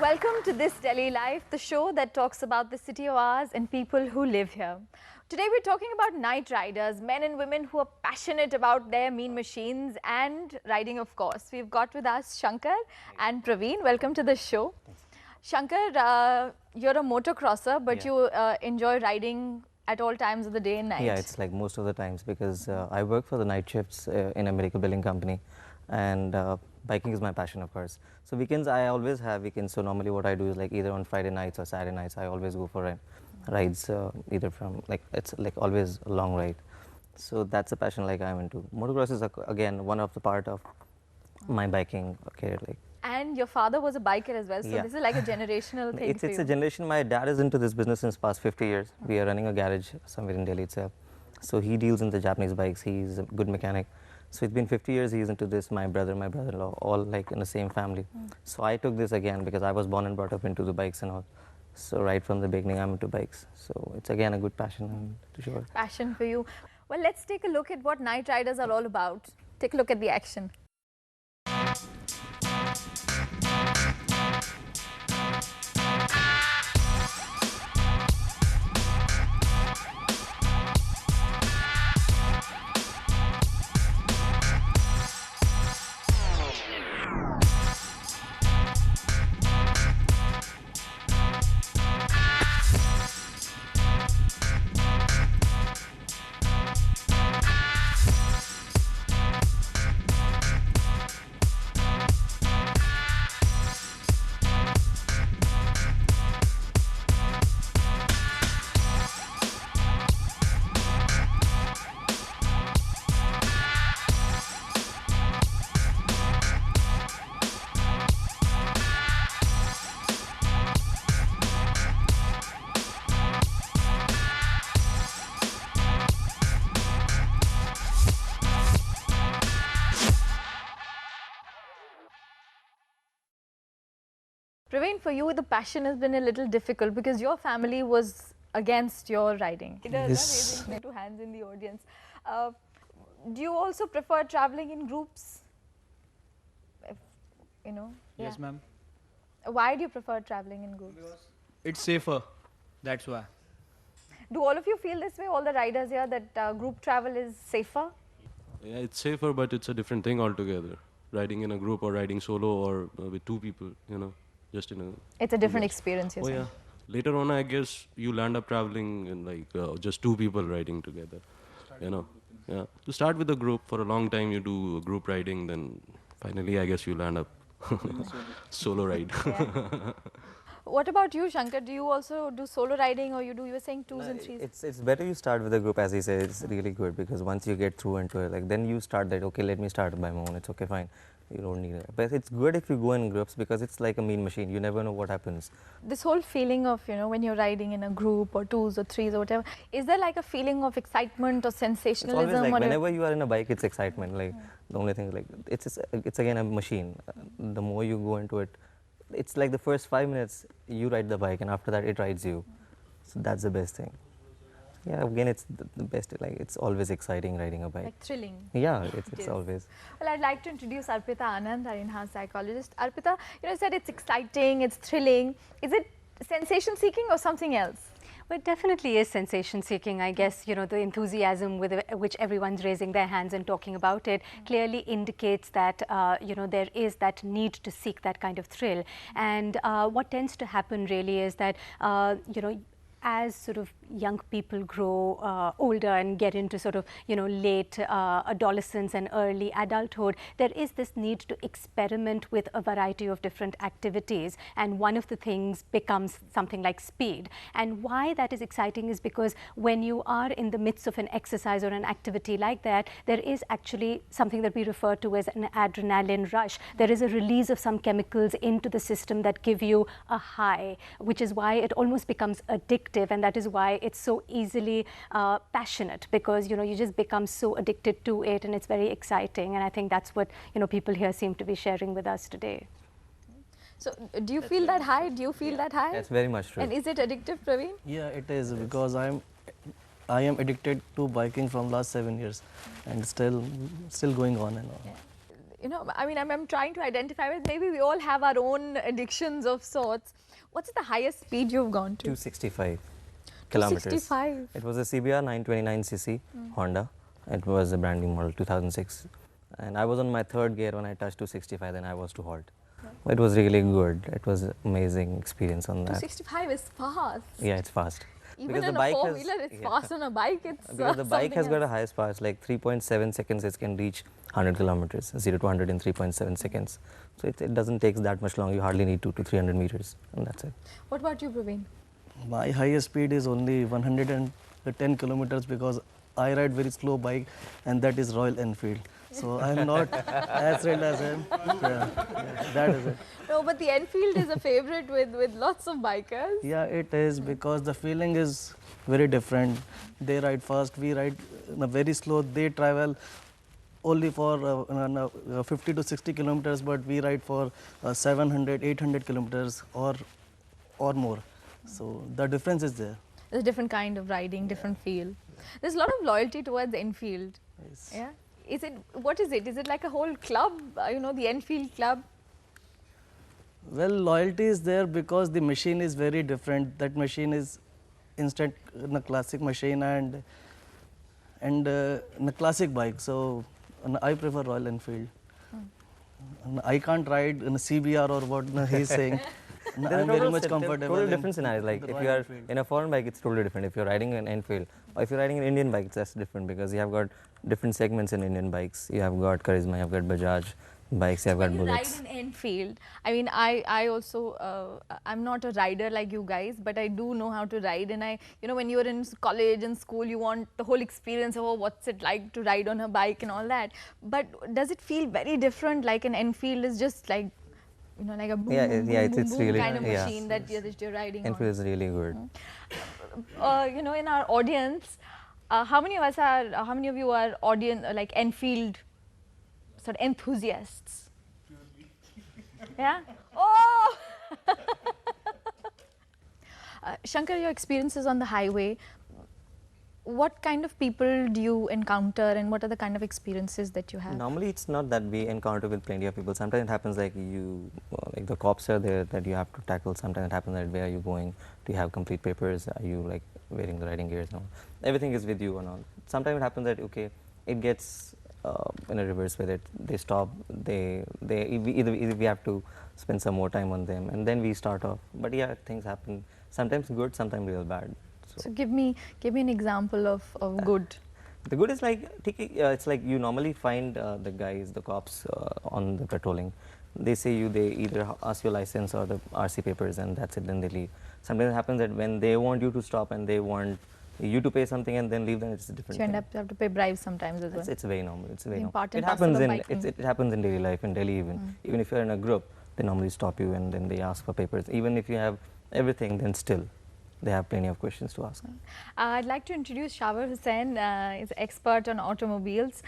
Welcome to This Delhi Life, the show that talks about the city of ours and people who live here. Today we're talking about night riders, men and women who are passionate about their mean machines and riding, of course. We've got with us Shankar and Praveen. Welcome to the show. Shankar, you're a motocrosser, but you enjoy riding at all times of the day and night. Yeah, it's like most of the times because I work for the night shifts in a medical billing company, and biking is my passion, of course. So weekends, I always have weekends. So normally what I do is like either on Friday nights or Saturday nights, I always go for rides, either from it's like always a long ride. So that's a passion like I'm into. Motocross is again one of the part of my biking career. And your father was a biker as well, so this is like a generational thing It's a generation. My dad is into this business since past 50 years. We are running a garage somewhere in Delhi itself. So he deals in the Japanese bikes. He's a good mechanic. So it's been 50 years he's into this. My brother, my brother-in-law, all like in the same family. So I took this again because I was born and brought up into the bikes and all. So right from the beginning, I'm into bikes. So it's again a good passion, to sure. Passion for you. Well, let's take a look at what night riders are all about. Take a look at the action. Praveen, for you, the passion has been a little difficult because your family was against your riding. Yes. Raising two hands in the audience. Do you also prefer traveling in groups? Yes, ma'am. Why do you prefer traveling in groups? Because it's safer. That's why. Do all of you feel this way, all the riders here, that group travel is safer? Yeah, it's safer, but it's a different thing altogether. Riding in a group or riding solo or with two people, just in a... It's a different experience, you're saying. Yeah. Later on, I guess you'll end up traveling in just two people riding together, Yeah. To start with a group, for a long time you do group riding, then finally I guess you'll end up solo ride. Yeah. What about you, Shankar? Do you also do solo riding, or you were saying twos and threes? It's better you start with a group, as he said. It's really good because once you get through into it, then you start that, okay, let me start by my own. It's okay, fine. You don't need it. But it's good if you go in groups because it's like a mean machine. You never know what happens. This whole feeling of, when you're riding in a group or twos or threes or whatever, is there like a feeling of excitement or sensationalism? It's always like whenever you are in a bike, it's excitement. The only thing it's again a machine. The more you go into it, it's like the first 5 minutes you ride the bike and after that it rides you. So that's the best thing. Yeah, again, it's the best. It's always exciting riding a bike. Like thrilling. Yeah, it's always. Well, I'd like to introduce Arpita Anand, our in-house psychologist. Arpita, you said it's exciting, it's thrilling. Is it sensation-seeking or something else? Well, it definitely is sensation-seeking. I guess, the enthusiasm with which everyone's raising their hands and talking about it clearly indicates that, there is that need to seek that kind of thrill. And what tends to happen really is that, as sort of young people grow older and get into sort of, late adolescence and early adulthood, there is this need to experiment with a variety of different activities. And one of the things becomes something like speed. And why that is exciting is because when you are in the midst of an exercise or an activity like that, there is actually something that we refer to as an adrenaline rush. There is a release of some chemicals into the system that give you a high, which is why it almost becomes addictive. And that is why it's so easily passionate, because you just become so addicted to it, and it's very exciting. And I think that's what people here seem to be sharing with us today. So do you feel that high? Do you feel that high? That's very much true. And is it addictive, Praveen? Yeah, it is, because I am addicted to biking from last 7 years and still going on and on. Yeah. you know, I mean, I'm trying to identify with, maybe we all have our own addictions of sorts. What's the highest speed you've gone to? 265 kilometers. 265. It was a CBR 929cc Honda. It was a brand new model, 2006. And I was on my third gear when I touched 265, then I was to halt. It was really good. It was amazing experience on that. 265 is fast. Yeah, it's fast. Even in a four-wheeler, it's fast. On a bike, it's Because the bike has something got a else. highest power. It's like 3.7 seconds it can reach 100 kilometers, 0 to 100 in 3.7 seconds. So it doesn't take that much long. You hardly need 2 to 300 meters, and that's it. What about you, Praveen? My highest speed is only 110 kilometers because I ride very slow bike, and that is Royal Enfield. So I'm not as red as him. That is it. No, but the Enfield is a favorite with lots of bikers. Yeah, it is because the feeling is very different. They ride fast, we ride very slow. They travel only for 50 to 60 kilometers, but we ride for 700, 800 kilometers or more. So the difference is there. There's a different kind of riding, different feel. There's a lot of loyalty towards Enfield. Yes. Yeah. Is it, what is it? Is it like a whole club, you know, the Enfield club? Well, loyalty is there because the machine is very different. That machine is instant in a classic machine and in a classic bike. So I prefer Royal Enfield. And I can't ride in a CBR or what he's saying. And There's I'm a very much total comfortable. Total in different scenarios. Like the if Royal you are Enfield. in a foreign bike, it's totally different. If you're riding an Enfield, or if you're riding an Indian bike, that's different because you have got different segments in Indian bikes. You have got Charisma, you have got Bajaj bikes, you have got When you Bullets. ride in Enfield, I mean, I also, I'm not a rider like you guys, but I do know how to ride. And you know, when you're in college and school, you want the whole experience of, oh, what's it like to ride on a bike and all that. But does it feel very different? Like an Enfield is just like, you know, like a boom, Yeah, boom, yeah, boom, it's boom really- kind of yeah. machine that you're riding Enfield on. is really good. You know, in our audience, how many of you are like Enfield sort of enthusiasts? Yeah? Oh! Shankar, your experiences on the highway, what kind of people do you encounter and what are the kind of experiences that you have? Normally, it's not that we encounter with plenty of people. Sometimes it happens like like the cops are there that you have to tackle. Sometimes it happens that where are you going? Do you have complete papers? Are you like wearing the riding gears and all? Everything is with you and all. Sometimes it happens that okay, it gets in a reverse where they stop. Either we have to spend some more time on them and then we start off. But yeah, things happen. Sometimes good, sometimes real bad. So give me an example of good. The good is like, it's like you normally find the guys, the cops on the patrolling. They say they either ask your license or the RC papers and that's it, then they leave. Sometimes it happens that when they want you to stop and they want you to pay something and then leave, then it's a different So you thing. end up have to pay bribes sometimes as well. It's very normal. It's very The normal. part It and parcel happens of in biking. it happens in daily life in Delhi even. Even if you're in a group, they normally stop you and then they ask for papers. Even if you have everything, then still they have plenty of questions to ask. I'd like to introduce Shawar Hussain. He's an expert on automobiles.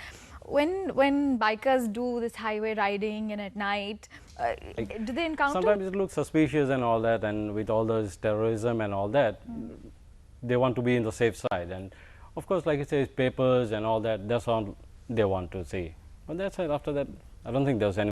When bikers do this highway riding and at night, do they encounter? Sometimes it looks suspicious and all that, and with all this terrorism and all that, they want to be in the safe side. And of course, like you say, papers and all that, that's all they want to see. But that's it. After that, I don't think there's any